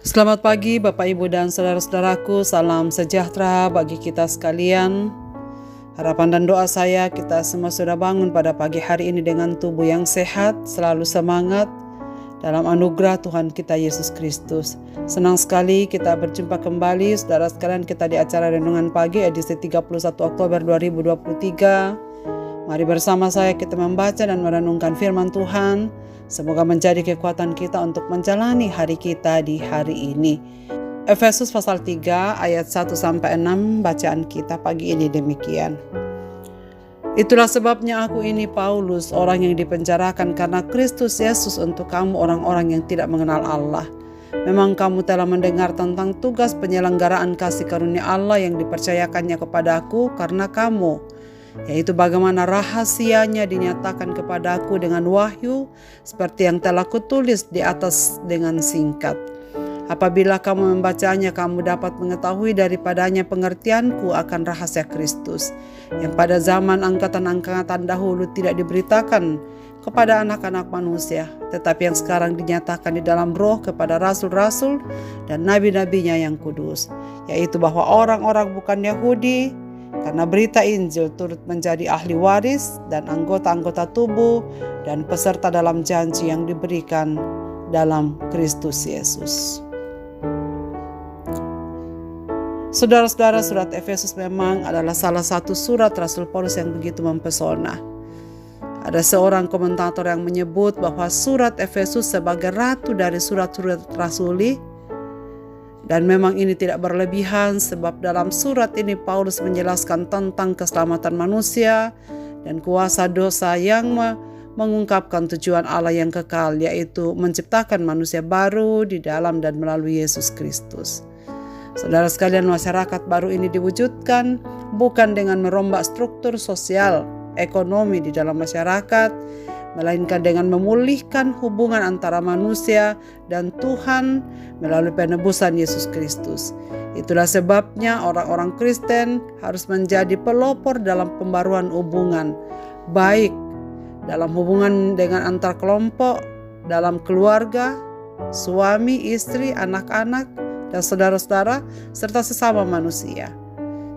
Selamat pagi Bapak Ibu dan saudara-saudaraku, salam sejahtera bagi kita sekalian. Harapan dan doa saya kita semua sudah bangun pada pagi hari ini dengan tubuh yang sehat, selalu semangat dalam anugerah Tuhan kita Yesus Kristus. Senang sekali kita berjumpa kembali saudara sekalian kita di acara Renungan Pagi edisi 31 Oktober 2023. Mari bersama saya kita membaca dan merenungkan firman Tuhan. Semoga menjadi kekuatan kita untuk menjalani hari kita di hari ini. Efesus pasal 3 ayat 1-6 bacaan kita pagi ini demikian. Itulah sebabnya aku ini Paulus, orang yang dipenjarakan karena Kristus Yesus untuk kamu orang-orang yang tidak mengenal Allah. Memang kamu telah mendengar tentang tugas penyelenggaraan kasih karunia Allah yang dipercayakannya kepadaku karena kamu, yaitu bagaimana rahasianya dinyatakan kepadaku dengan wahyu seperti yang telah kutulis di atas dengan singkat. Apabila kamu membacanya, kamu dapat mengetahui daripadanya pengertianku akan rahasia Kristus yang pada zaman angkatan-angkatan dahulu tidak diberitakan kepada anak-anak manusia, tetapi yang sekarang dinyatakan di dalam roh kepada rasul-rasul dan nabi-nabinya yang kudus, yaitu bahwa orang-orang bukan Yahudi karena berita Injil turut menjadi ahli waris dan anggota-anggota tubuh dan peserta dalam janji yang diberikan dalam Kristus Yesus. Saudara-saudara, surat Efesus memang adalah salah satu surat Rasul Paulus yang begitu mempesona. Ada seorang komentator yang menyebut bahwa surat Efesus sebagai ratu dari surat-surat rasuli. Dan memang ini tidak berlebihan sebab dalam surat ini Paulus menjelaskan tentang keselamatan manusia dan kuasa dosa yang mengungkapkan tujuan Allah yang kekal, yaitu menciptakan manusia baru di dalam dan melalui Yesus Kristus. Saudara sekalian, masyarakat baru ini diwujudkan bukan dengan merombak struktur sosial, ekonomi di dalam masyarakat, melainkan dengan memulihkan hubungan antara manusia dan Tuhan melalui penebusan Yesus Kristus. Itulah sebabnya orang-orang Kristen harus menjadi pelopor dalam pembaruan hubungan, baik dalam hubungan dengan antar kelompok, dalam keluarga, suami, istri, anak-anak, dan saudara-saudara, serta sesama manusia.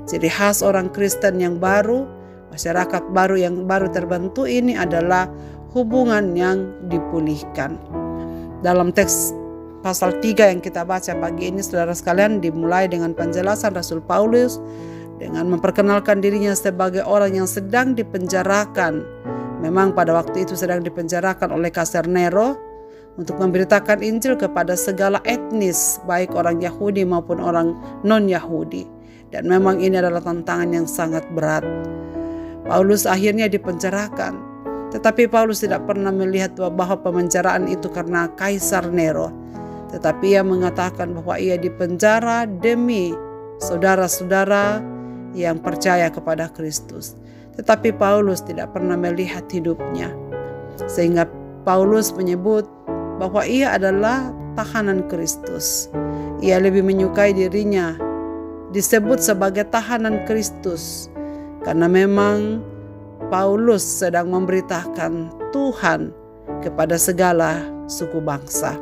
Ciri khas orang Kristen yang baru, masyarakat baru yang baru terbentuk ini adalah hubungan yang dipulihkan. Dalam teks pasal 3 yang kita baca pagi ini, saudara sekalian, dimulai dengan penjelasan Rasul Paulus dengan memperkenalkan dirinya sebagai orang yang sedang dipenjarakan. Memang pada waktu itu sedang dipenjarakan oleh Kaisar Nero untuk memberitakan Injil kepada segala etnis, baik orang Yahudi maupun orang non-Yahudi. Dan memang ini adalah tantangan yang sangat berat. Paulus akhirnya dipenjarakan. Tetapi Paulus tidak pernah melihat bahwa pemenjaraan itu karena Kaisar Nero. Tetapi ia mengatakan bahwa ia dipenjara demi saudara-saudara yang percaya kepada Kristus. Tetapi Paulus tidak pernah melihat hidupnya. Sehingga Paulus menyebut bahwa ia adalah tahanan Kristus. Ia lebih menyukai dirinya disebut sebagai tahanan Kristus karena memang Paulus sedang memberitakan Tuhan kepada segala suku bangsa.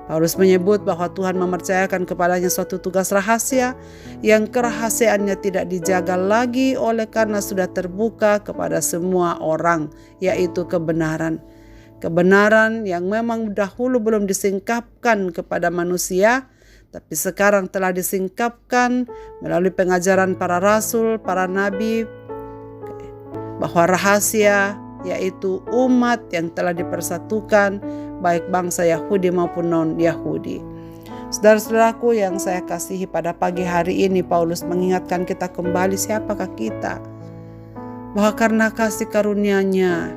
Paulus menyebut bahwa Tuhan mempercayakan kepadanya suatu tugas rahasia yang kerahasiaannya tidak dijaga lagi oleh karena sudah terbuka kepada semua orang, yaitu kebenaran. Kebenaran yang memang dahulu belum disingkapkan kepada manusia, tapi sekarang telah disingkapkan melalui pengajaran para rasul, para nabi, bahwa rahasia yaitu umat yang telah dipersatukan, baik bangsa Yahudi maupun non-Yahudi. Saudara-saudaraku yang saya kasihi, pada pagi hari ini Paulus mengingatkan kita kembali siapakah kita, bahwa karena kasih karunia-Nya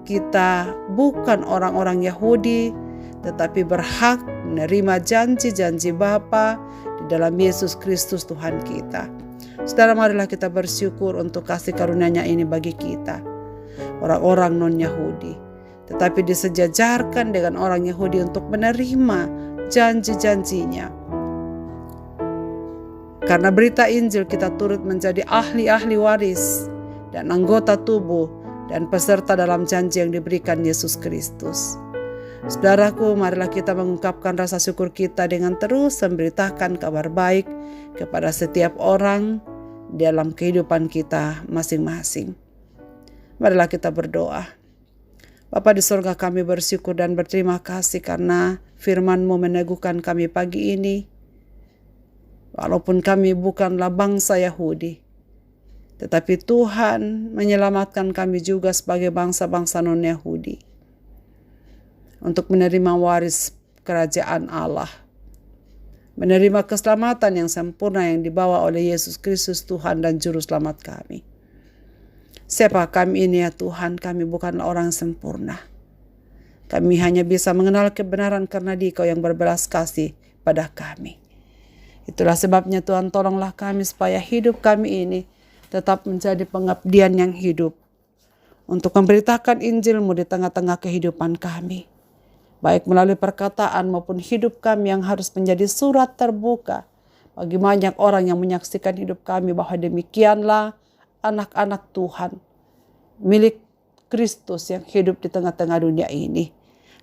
kita bukan orang-orang Yahudi, tetapi berhak menerima janji-janji Bapa di dalam Yesus Kristus Tuhan kita. Saudara, marilah kita bersyukur untuk kasih karunia-Nya ini bagi kita, orang-orang non-Yahudi, tetapi disejajarkan dengan orang Yahudi untuk menerima janji-janjinya. Karena berita Injil kita turut menjadi ahli-ahli waris dan anggota tubuh dan peserta dalam janji yang diberikan Yesus Kristus. Saudaraku, marilah kita mengungkapkan rasa syukur kita dengan terus memberitakan kabar baik kepada setiap orang dalam kehidupan kita masing-masing. Marilah kita berdoa. Bapa di surga, kami bersyukur dan berterima kasih karena firman-Mu meneguhkan kami pagi ini. Walaupun kami bukanlah bangsa Yahudi, tetapi Tuhan menyelamatkan kami juga sebagai bangsa-bangsa non-Yahudi untuk menerima waris kerajaan Allah, menerima keselamatan yang sempurna yang dibawa oleh Yesus Kristus Tuhan dan Juru Selamat kami. Siapa kami ini ya Tuhan? Kami bukanlah orang sempurna. Kami hanya bisa mengenal kebenaran karena Dikau yang berbelas kasih pada kami. Itulah sebabnya Tuhan, tolonglah kami supaya hidup kami ini tetap menjadi pengabdian yang hidup untuk memberitakan Injil-Mu di tengah-tengah kehidupan kami, baik melalui perkataan maupun hidup kami yang harus menjadi surat terbuka bagi banyak orang yang menyaksikan hidup kami bahwa demikianlah anak-anak Tuhan, milik Kristus yang hidup di tengah-tengah dunia ini.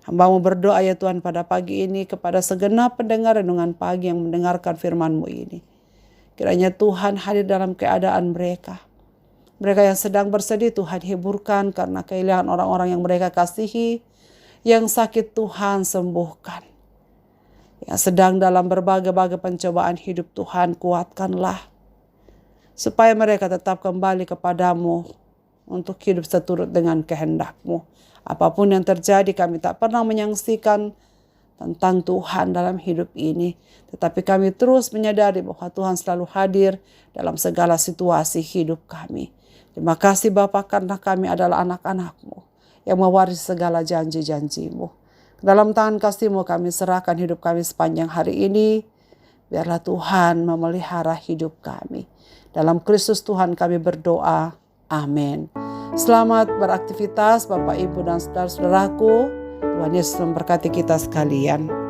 Hamba-Mu berdoa ya Tuhan pada pagi ini kepada segenap pendengar renungan pagi yang mendengarkan firman-Mu ini. Kiranya Tuhan hadir dalam keadaan mereka. Mereka yang sedang bersedih, Tuhan hiburkan karena kehilangan orang-orang yang mereka kasihi. Yang sakit, Tuhan sembuhkan. Yang sedang dalam berbagai-bagai pencobaan hidup, Tuhan kuatkanlah. Supaya mereka tetap kembali kepadamu untuk hidup seturut dengan kehendak-Mu. Apapun yang terjadi, kami tak pernah menyaksikan tentang Tuhan dalam hidup ini. Tetapi kami terus menyadari bahwa Tuhan selalu hadir dalam segala situasi hidup kami. Terima kasih Bapa karena kami adalah anak-anak-Mu yang mewarisi segala janji-janji-Mu. Dalam tangan kasih-Mu kami serahkan hidup kami sepanjang hari ini. Biarlah Tuhan memelihara hidup kami. Dalam Kristus Tuhan kami berdoa. Amin. Selamat beraktivitas Bapak, Ibu, dan saudara-saudaraku. Tuhan Yesus memberkati kita sekalian.